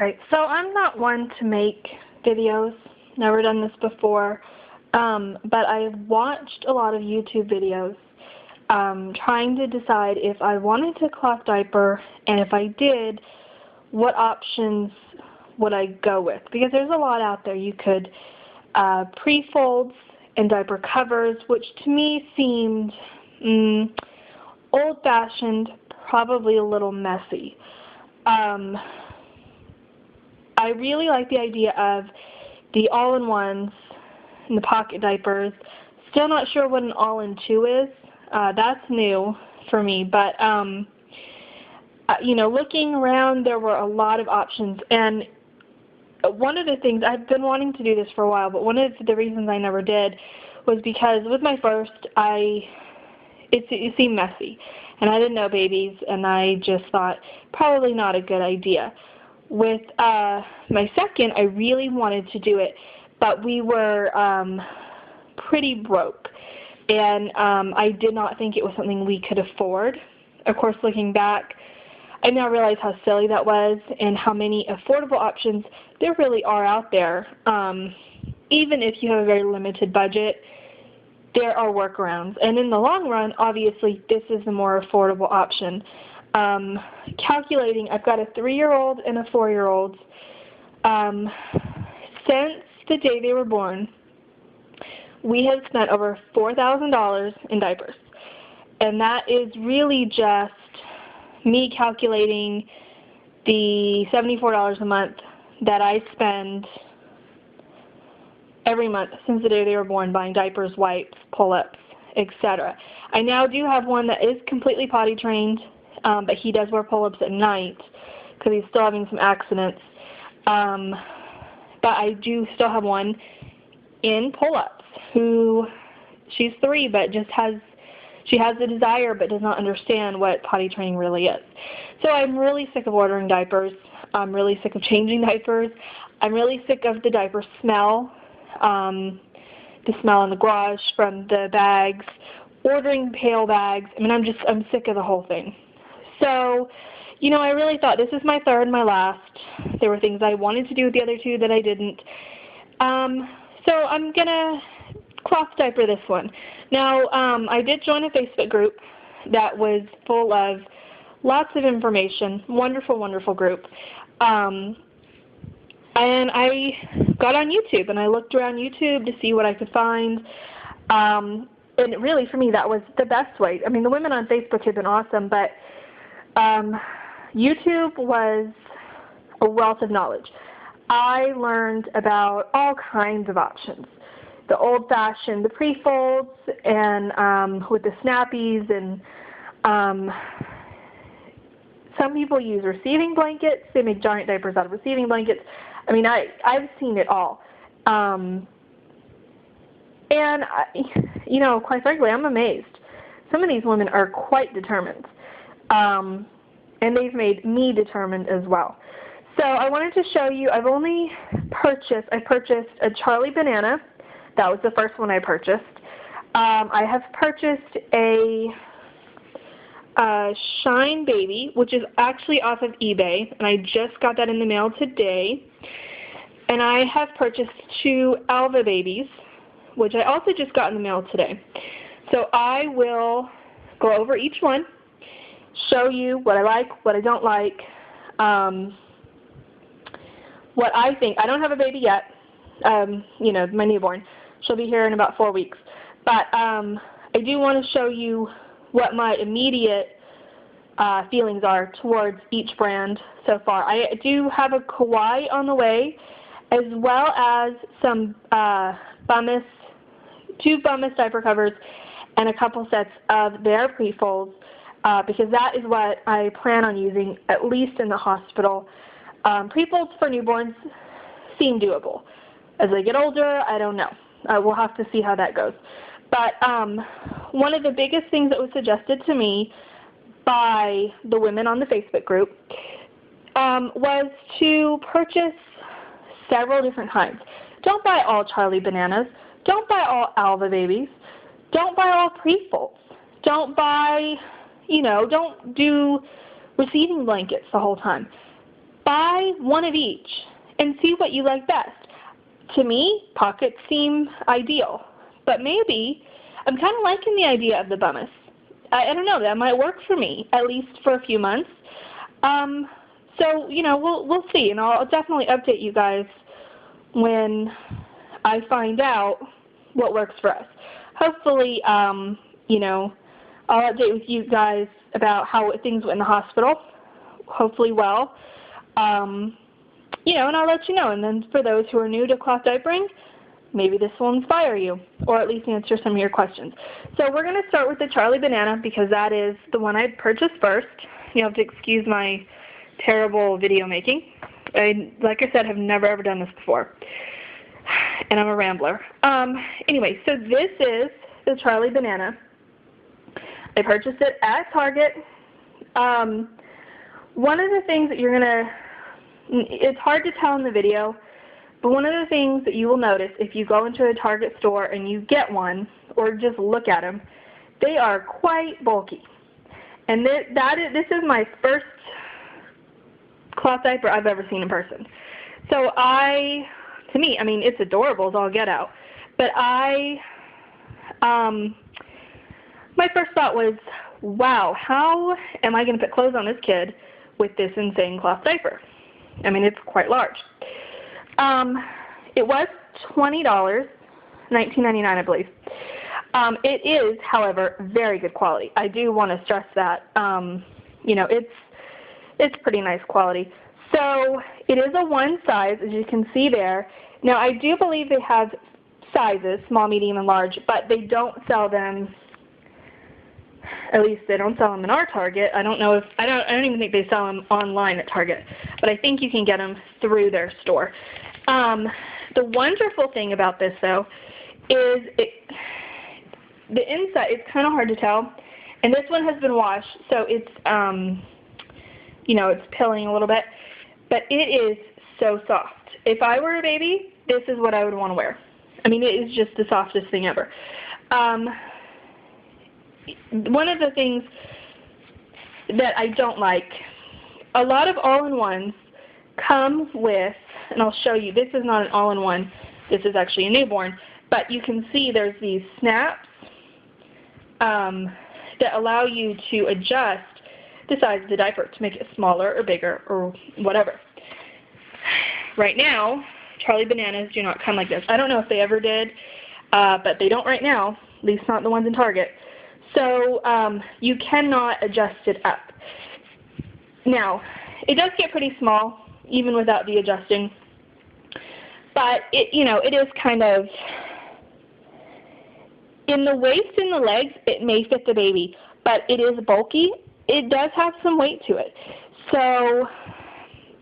Right, so I'm not one to make videos, never done this before, but I've watched a lot of YouTube videos trying to decide if I wanted to cloth diaper, and if I did, what options would I go with? Because there's a lot out there. You could pre-folds and diaper covers, which to me seemed old-fashioned, probably a little messy. I really like the idea of the all-in-ones and the pocket diapers. Still not sure what an all-in-two is. That's new for me, but you know, looking around, there were a lot of options, and one of the things, I've been wanting to do this for a while, but one of the reasons I never did was because with my first, it seemed messy, and I didn't know babies, and I just thought probably not a good idea. With my second, I really wanted to do it, but we were pretty broke, and I did not think it was something we could afford. Of course, looking back, I now realize how silly that was and how many affordable options there really are out there. Even if you have a very limited budget, there are workarounds. And in the long run, obviously, this is the more affordable option. Calculating, I've got a 3-year-old and a 4-year-old. Since the day they were born, we have spent over $4,000 in diapers. And that is really just me calculating the $74 a month that I spend every month since the day they were born buying diapers, wipes, pull-ups, etc. I now do have one that is completely potty trained, but he does wear pull-ups at night because he's still having some accidents. But I do still have one in pull-ups who, she's 3, but she has the desire but does not understand what potty training really is. So I'm really sick of ordering diapers. I'm really sick of changing diapers. I'm really sick of the diaper smell, the smell in the garage from the bags, ordering pail bags. I mean, I'm sick of the whole thing. So, you know, I really thought this is my third and my last. There were things I wanted to do with the other 2 that I didn't. So I'm going to cloth diaper this one. Now, I did join a Facebook group that was full of lots of information. Wonderful, wonderful group. And I got on YouTube, and I looked around YouTube to see what I could find. And really, for me, that was the best way. I mean, the women on Facebook have been awesome, but YouTube was a wealth of knowledge. I learned about all kinds of options. The old-fashioned, the pre-folds, and with the snappies, and some people use receiving blankets. They make giant diapers out of receiving blankets. I mean, I've seen it all. And, you know, quite frankly, I'm amazed. Some of these women are quite determined. And they've made me determined as well. So I wanted to show you, I purchased a Charlie Banana. That was the first one I purchased. I have purchased a Shine Baby, which is actually off of eBay, and I just got that in the mail today. And I have purchased 2 Alva Babies, which I also just got in the mail today. So I will go over each one, show you what I like, what I don't like, what I think. I don't have a baby yet, you know, my newborn. She'll be here in about 4 weeks. But I do want to show you what my immediate feelings are towards each brand so far. I do have a Kauai on the way, as well as some 2 Bummus diaper covers and a couple sets of their pre-folds, because that is what I plan on using, at least in the hospital. Pre-folds for newborns seem doable. As they get older, I don't know. We'll have to see how that goes. But one of the biggest things that was suggested to me by the women on the Facebook group was to purchase several different kinds. Don't buy all Charlie Bananas. Don't buy all Alva Babies. Don't buy all pre-folds. Don't buy, you know, don't do receiving blankets the whole time. buy one of each and see what you like best. To me, pockets seem ideal, but maybe I'm kind of liking the idea of the bummus. I don't know, that might work for me, at least for a few months. So, you know, we'll see, and I'll definitely update you guys when I find out what works for us. Hopefully, you know, I'll update with you guys about how things went in the hospital. Hopefully well. You know, and I'll let you know. And then for those who are new to cloth diapering, maybe this will inspire you, or at least answer some of your questions. So we're going to start with the Charlie Banana because that is the one I purchased first. You have to excuse my terrible video making. Like I said, have never ever done this before. And I'm a rambler. Anyway, so this is the Charlie Banana. I purchased it at Target. One of the things that you're going to, it's hard to tell in the video, but one of the things that you will notice if you go into a Target store and you get one, or just look at them, they are quite bulky. And this is my first cloth diaper I've ever seen in person. So to me, I mean, it's adorable as all get out. But my first thought was, wow, how am I going to put clothes on this kid with this insane cloth diaper? I mean, it's quite large. It was $20, $19.99, I believe. It is, however, very good quality. I do want to stress that. You know, it's pretty nice quality. So it is a one size, as you can see there. Now, I do believe they have sizes, small, medium, and large, but they don't sell them. At least they don't sell them in our Target. I don't know if I don't even think they sell them online at Target, but I think you can get them through their store. The wonderful thing about this, though, is the inside. It's kind of hard to tell, and this one has been washed, so it's you know, it's pilling a little bit, but it is so soft. If I were a baby, this is what I would want to wear. I mean, it is just the softest thing ever. One of the things that I don't like, a lot of all-in-ones come with, and I'll show you, this is not an all-in-one, this is actually a newborn, but you can see there's these snaps that allow you to adjust the size of the diaper to make it smaller or bigger or whatever. Right now, Charlie Bananas do not come like this. I don't know if they ever did, but they don't right now, at least not the ones in Target. So you cannot adjust it up. Now, it does get pretty small, even without the adjusting. But it, you know, it is kind of, in the waist and the legs, it may fit the baby, but it is bulky. It does have some weight to it. So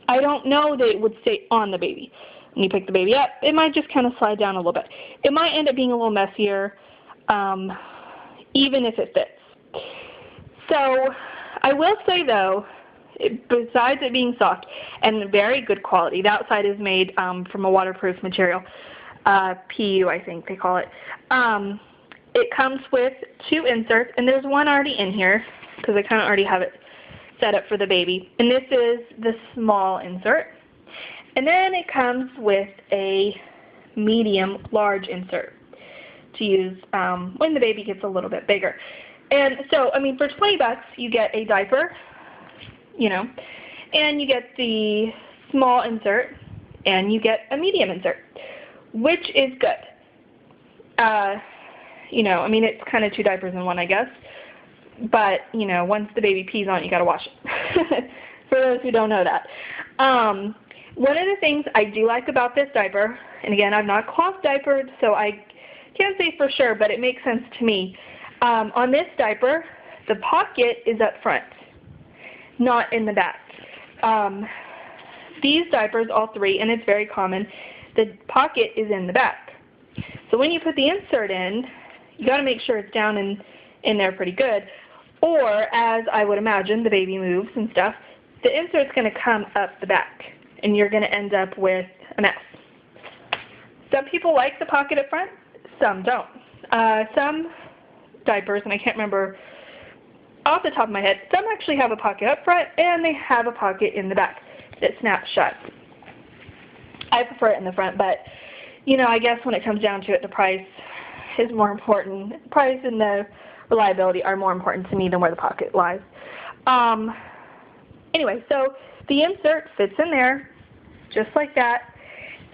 I don't know that it would stay on the baby. When you pick the baby up, it might just kind of slide down a little bit. It might end up being a little messier, even if it fits. So I will say, though, besides it being soft and very good quality, the outside is made from a waterproof material, PU I think they call it. It comes with 2 inserts, and there's one already in here because I kind of already have it set up for the baby. And this is the small insert. And then it comes with a medium large insert to use when the baby gets a little bit bigger. And so, I mean, for $20 you get a diaper, you know, and you get the small insert, and you get a medium insert, which is good. You know, I mean, it's kind of 2 diapers in one, I guess. But, you know, once the baby pees on it, you got to wash it, for those who don't know that. One of the things I do like about this diaper, and again, I'm not cloth diapered, so I can't say for sure, but it makes sense to me. On this diaper, the pocket is up front, not in the back. These diapers, all 3, and it's very common, the pocket is in the back. So when you put the insert in, you got to make sure it's down in there pretty good. Or, as I would imagine, the baby moves and stuff, the insert's going to come up the back, and you're going to end up with a mess. Some people like the pocket up front, some don't. Some diapers, and I can't remember off the top of my head, some actually have a pocket up front, and they have a pocket in the back. that snaps shut. I prefer it in the front, but you know, I guess when it comes down to it, the price is more important. The price and the reliability are more important to me than where the pocket lies. Anyway, so the insert fits in there just like that,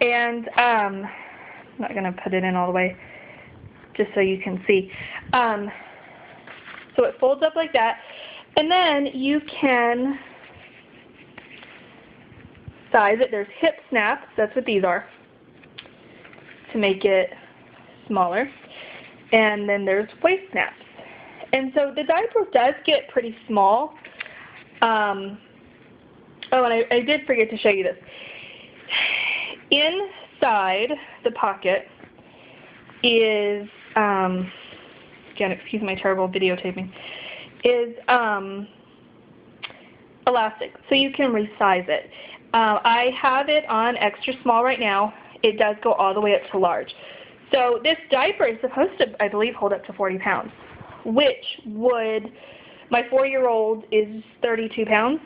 and I'm not going to put it in all the way just so you can see. So it folds up like that, and then you can size it. There's hip snaps, that's what these are, to make it smaller, and then there's waist snaps. And so the diaper does get pretty small. Oh, and I did forget to show you this. Inside the pocket is, again, excuse my terrible videotaping, is elastic, so you can resize it. I have it on extra small right now. It does go all the way up to large. So this diaper is supposed to, I believe, hold up to 40 pounds, which would, my 4-year-old is 32 pounds,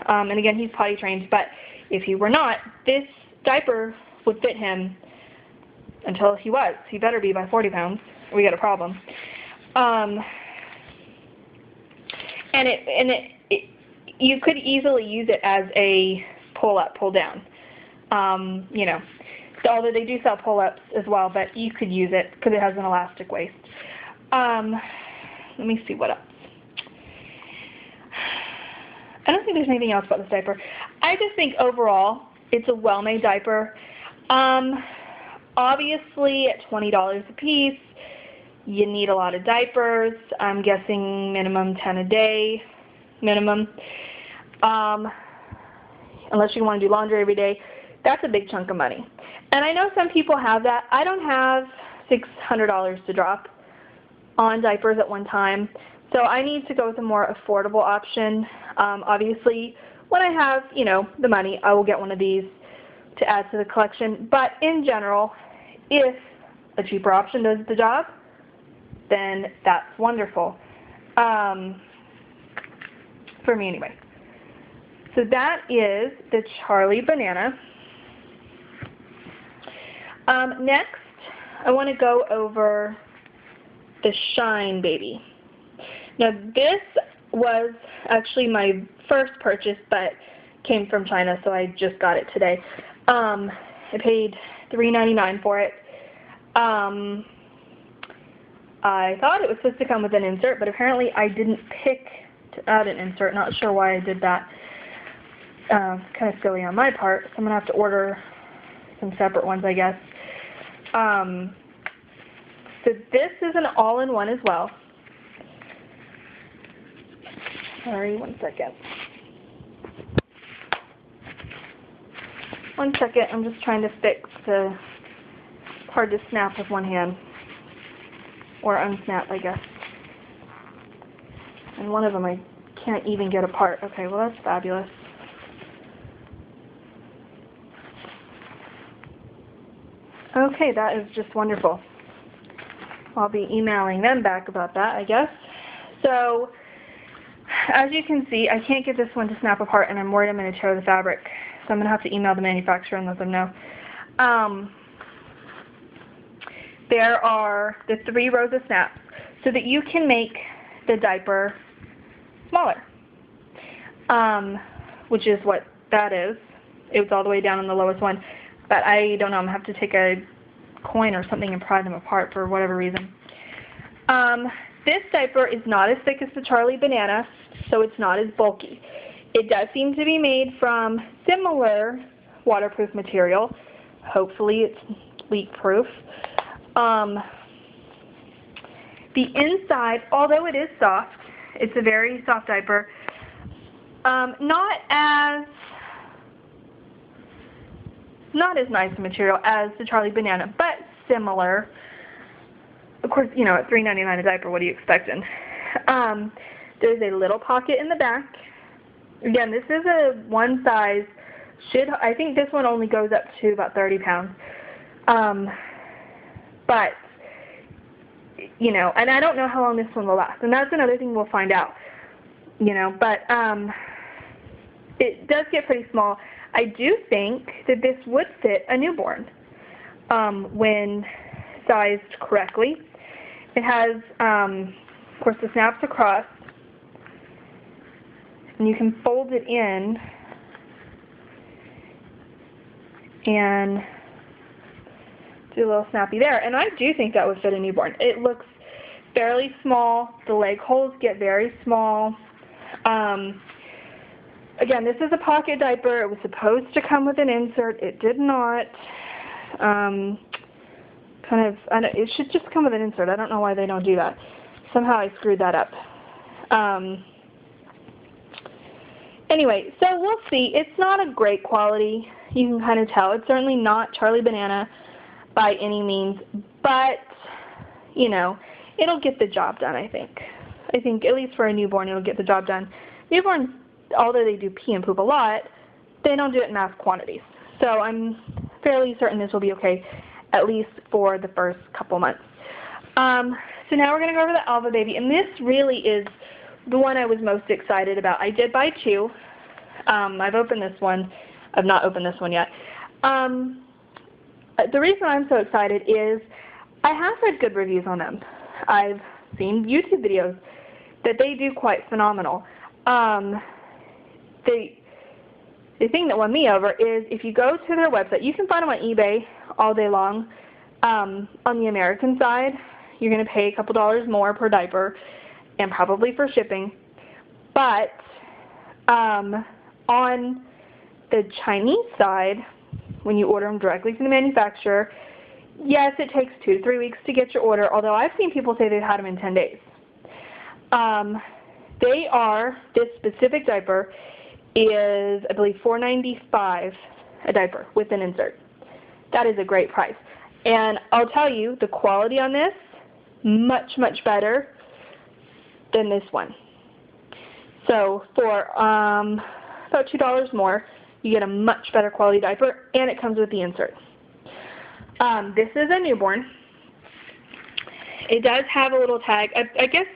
and again, he's potty trained, but if he were not, this diaper would fit him until he was. He better be by 40 pounds. We got a problem. You could easily use it as a pull-up, pull-down. You know, although they do sell pull-ups as well, but you could use it because it has an elastic waist. Let me see what else. I don't think there's anything else about this diaper. I just think overall it's a well-made diaper. Obviously at $20 a piece, you need a lot of diapers. I'm guessing minimum 10 a day, minimum. Unless you want to do laundry every day, that's a big chunk of money. And I know some people have that. I don't have $600 to drop on diapers at one time, so I need to go with a more affordable option. Obviously, when I have, you know, the money, I will get one of these to add to the collection. But in general, if a cheaper option does the job, then that's wonderful. For me anyway. So that is the Charlie Banana. Next, I want to go over the Shine Baby. Now this was actually my first purchase, but came from China, so I just got it today. I paid $3.99 for it. I thought it was supposed to come with an insert, but apparently I didn't pick to add an insert. Not sure why I did that. Kind of silly on my part, so I'm going to have to order some separate ones, I guess. So this is an all-in-one as well. Sorry, one second. One second, I'm just trying to fix the, it's hard to snap with one hand. Or unsnap, I guess. And one of them I can't even get apart. Okay, well that's fabulous. Okay, that is just wonderful. I'll be emailing them back about that, I guess. So, as you can see, I can't get this one to snap apart, and I'm worried I'm going to tear the fabric. So I'm going to have to email the manufacturer and let them know. There are the 3 rows of snaps so that you can make the diaper smaller, which is what that is. It was all the way down on the lowest one, but I don't know, I'm going to have to take a coin or something and pry them apart for whatever reason. This diaper is not as thick as the Charlie Banana, so it's not as bulky. It does seem to be made from similar waterproof material. Hopefully it's leak-proof. The inside, although it is soft, it's a very soft diaper, not as nice a material as the Charlie Banana, but similar. Of course, you know, at $3.99 a diaper, what are you expecting? There's a little pocket in the back. Again, this is a one size. I think this one only goes up to about 30 pounds. But, you know, and I don't know how long this one will last. And that's another thing we'll find out, you know. But it does get pretty small. I do think that this would fit a newborn when sized correctly. It has, of course, the snaps across, and you can fold it in and do a little snappy there. And I do think that would fit a newborn. It looks fairly small. The leg holes get very small. Again, this is a pocket diaper. It was supposed to come with an insert. It did not. It should just come with an insert. I don't know why they don't do that. Somehow I screwed that up. Anyway, so we'll see. It's not a great quality. You can kind of tell. It's certainly not Charlie Banana by any means, but, you know, it'll get the job done, I think. I think, at least for a newborn, it'll get the job done. Newborns, although they do pee and poop a lot, they don't do it in mass quantities. So I'm fairly certain this will be okay, at least for the first couple months. So now we're going to go over the Alva Baby, and this really is the one I was most excited about. I did buy two. I've opened this one. I've not opened this one yet. The reason I'm so excited is I have read good reviews on them. I've seen YouTube videos that they do quite phenomenal. The thing that won me over is if you go to their website, you can find them on eBay all day long. On the American side, you're going to pay a couple dollars more per diaper and probably for shipping. But on the Chinese side, when you order them directly from the manufacturer, yes, it takes 2 to 3 weeks to get your order, although I've seen people say they've had them in 10 days. This specific diaper is, I believe, $4.95 a diaper with an insert. That is a great price. And I'll tell you, the quality on this, much, much better than this one. So for about $2 more, you get a much better quality diaper, and it comes with the insert. This is a newborn. It does have a little tag. I guess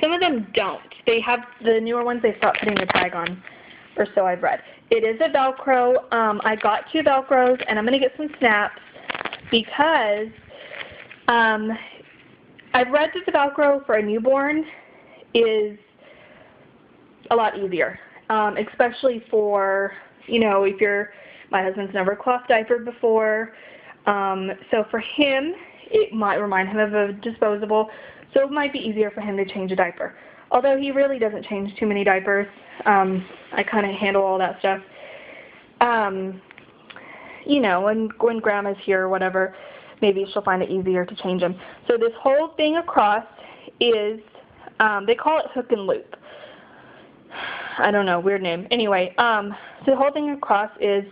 some of them don't. They have the newer ones, they stopped putting the tag on, or so I've read. It is a Velcro. I got 2 Velcros, and I'm going to get some snaps because I've read that the Velcro for a newborn is a lot easier, especially for, you know, if my husband's never cloth diapered before, so for him, it might remind him of a disposable, so it might be easier for him to change a diaper. Although he really doesn't change too many diapers. I kind of handle all that stuff. You know, when Grandma's here or whatever, maybe she'll find it easier to change them. So this whole thing across is, they call it hook and loop. I don't know, weird name. Anyway, so the whole thing across is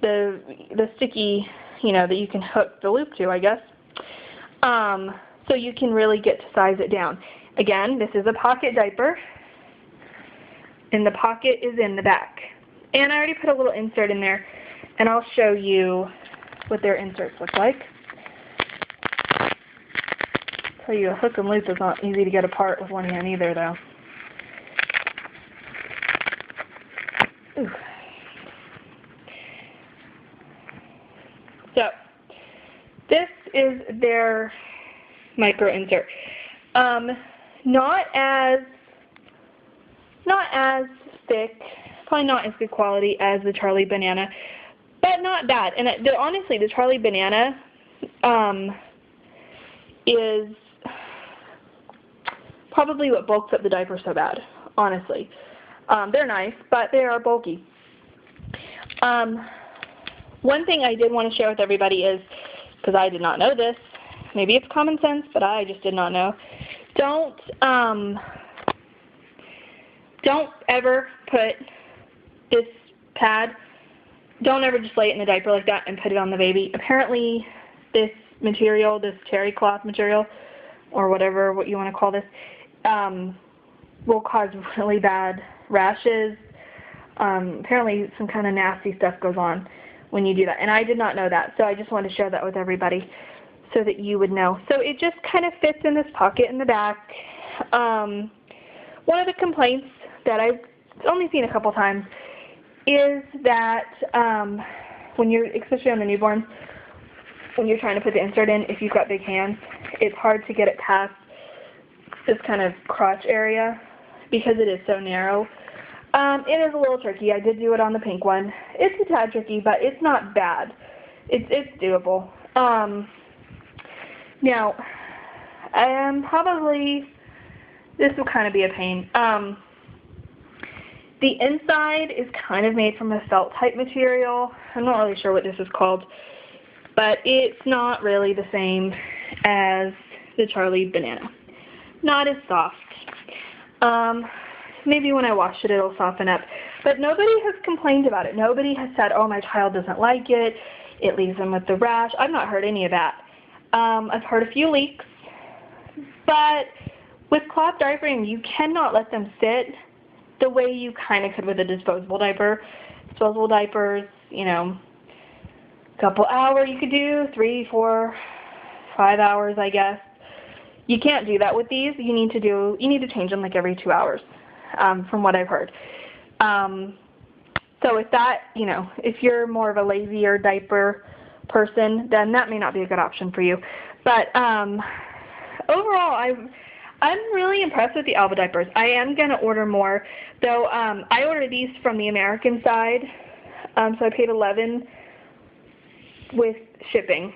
the sticky, you know, that you can hook the loop to, I guess. So you can really get to size it down. Again, this is a pocket diaper, and the pocket is in the back. And I already put a little insert in there, and I'll show you what their inserts look like. I'll tell you, a hook and loop is not easy to get apart with one hand either, though. Ooh. So, this is their micro insert. Not as thick, probably not as good quality as the Charlie Banana, but not bad. And honestly, the Charlie Banana is probably what bulks up the diaper so bad, honestly. They're nice, but they are bulky. One thing I did want to share with everybody is, because I did not know this, maybe it's common sense, but I just did not know, don't ever put this pad, don't ever just lay it in the diaper like that and put it on the baby. Apparently this material, this terry cloth material, or whatever, what you want to call this, will cause really bad rashes. Apparently some kind of nasty stuff goes on when you do that, and I did not know that, so I just wanted to share that with everybody so that you would know. So it just kind of fits in this pocket in the back. One of the complaints that I've only seen a couple times is that especially on the newborns, when you're trying to put the insert in, if you've got big hands, it's hard to get it past this kind of crotch area because it is so narrow. It is a little tricky. I did do it on the pink one. It's a tad tricky, but it's not bad. It's doable. Now, this will kind of be a pain. The inside is kind of made from a felt type material. I'm not really sure what this is called, but it's not really the same as the Charlie banana. Not as soft. Maybe when I wash it, it'll soften up. But nobody has complained about it. Nobody has said, oh, my child doesn't like it. It leaves them with the rash. I've not heard any of that. I've heard a few leaks. But with cloth diapering, you cannot let them sit the way you kind of could with a disposable diaper. Disposable diapers, you know, a couple hours you could do, 3, 4, 5 hours, I guess. You can't do that with these. You need to change them like every 2 hours, from what I've heard. So if that, you know, if you're more of a lazier diaper person, then that may not be a good option for you. But overall, I'm really impressed with the Alva diapers. I am going to order more, though. I ordered these from the American side, so I paid $11 with shipping.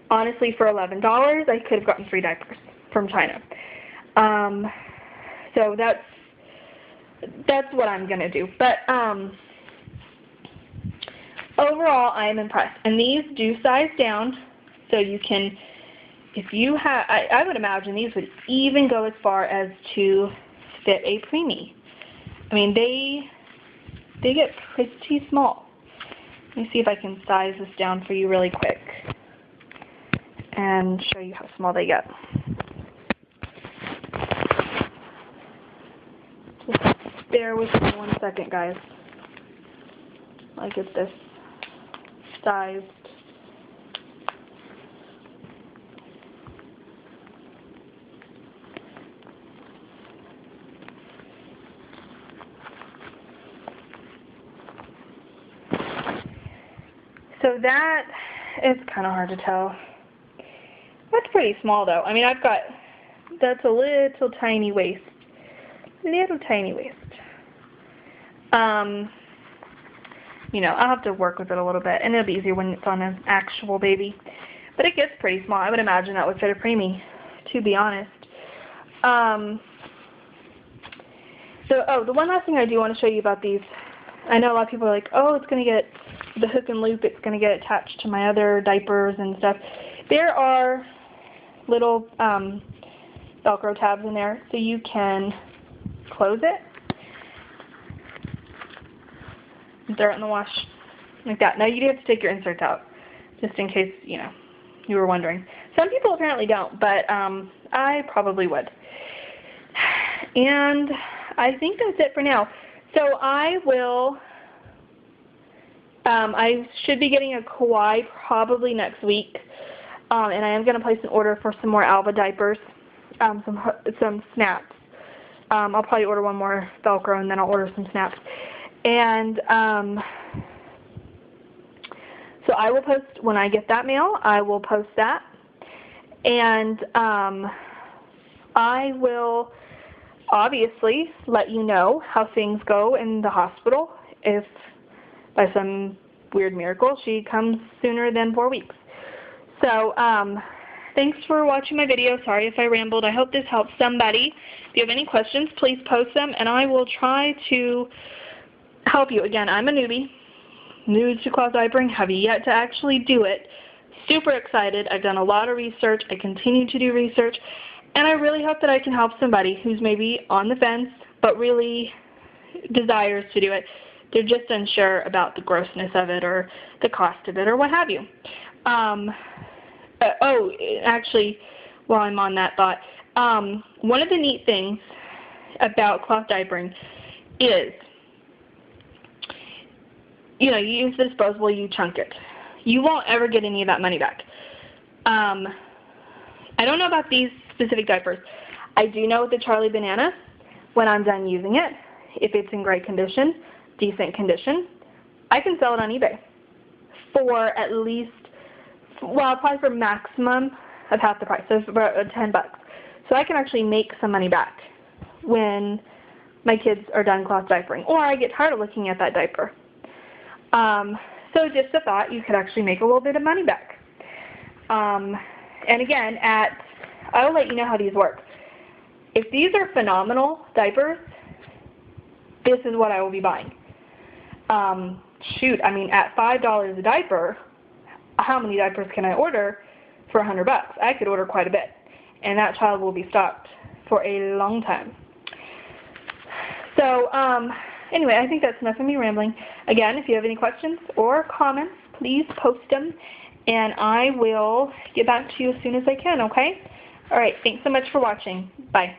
Honestly, for $11, I could have gotten 3 diapers from China. So that's what I'm going to do. But overall, I am impressed. And these do size down, so you can, if you have, I would imagine these would even go as far as to fit a preemie. I mean, they get pretty small. Let me see if I can size this down for you really quick and show you how small they get. Just bear with me 1 second, guys. I get this sized. So that is kind of hard to tell. That's pretty small, though. I mean, that's a little tiny waist. Little tiny waist. You know, I'll have to work with it a little bit, and it'll be easier when it's on an actual baby. But it gets pretty small. I would imagine that would fit a preemie, to be honest. The one last thing I do want to show you about these, I know a lot of people are like, oh, it's going to get the hook and loop, it's going to get attached to my other diapers and stuff. There are little Velcro tabs in there, so you can close it and throw it in the wash like that. Now you do have to take your inserts out, just in case, you know, you were wondering. Some people apparently don't, but I probably would. And I think that's it for now. So I should be getting a Kauai probably next week, and I am going to place an order for some more Alva diapers, some snaps. I'll probably order one more Velcro, and then I'll order some snaps. And so I will post, when I get that mail, I will post that. And I will obviously let you know how things go in the hospital if by some weird miracle she comes sooner than 4 weeks. So thanks for watching my video. Sorry if I rambled. I hope this helps somebody. If you have any questions, please post them, and I will try to help you. Again, I'm a newbie, new to cloth diapering, have yet to actually do it. Super excited. I've done a lot of research. I continue to do research, and I really hope that I can help somebody who's maybe on the fence but really desires to do it. They're just unsure about the grossness of it or the cost of it or what have you. Actually, while I'm on that thought, one of the neat things about cloth diapering is, you know, you use the disposable, you chunk it. You won't ever get any of that money back. I don't know about these specific diapers. I do know with the Charlie Banana, when I'm done using it, if it's in great condition, decent condition, I can sell it on eBay for at least, well, probably for maximum of half the price, so for about $10. So I can actually make some money back when my kids are done cloth diapering, or I get tired of looking at that diaper. So just a thought, you could actually make a little bit of money back. And again, I'll let you know how these work. If these are phenomenal diapers, this is what I will be buying. Shoot, I mean, at $5 a diaper, how many diapers can I order for $100? I could order quite a bit, and that child will be stocked for a long time. So anyway, I think that's enough of me rambling. Again, if you have any questions or comments, please post them, and I will get back to you as soon as I can, okay? All right, thanks so much for watching. Bye.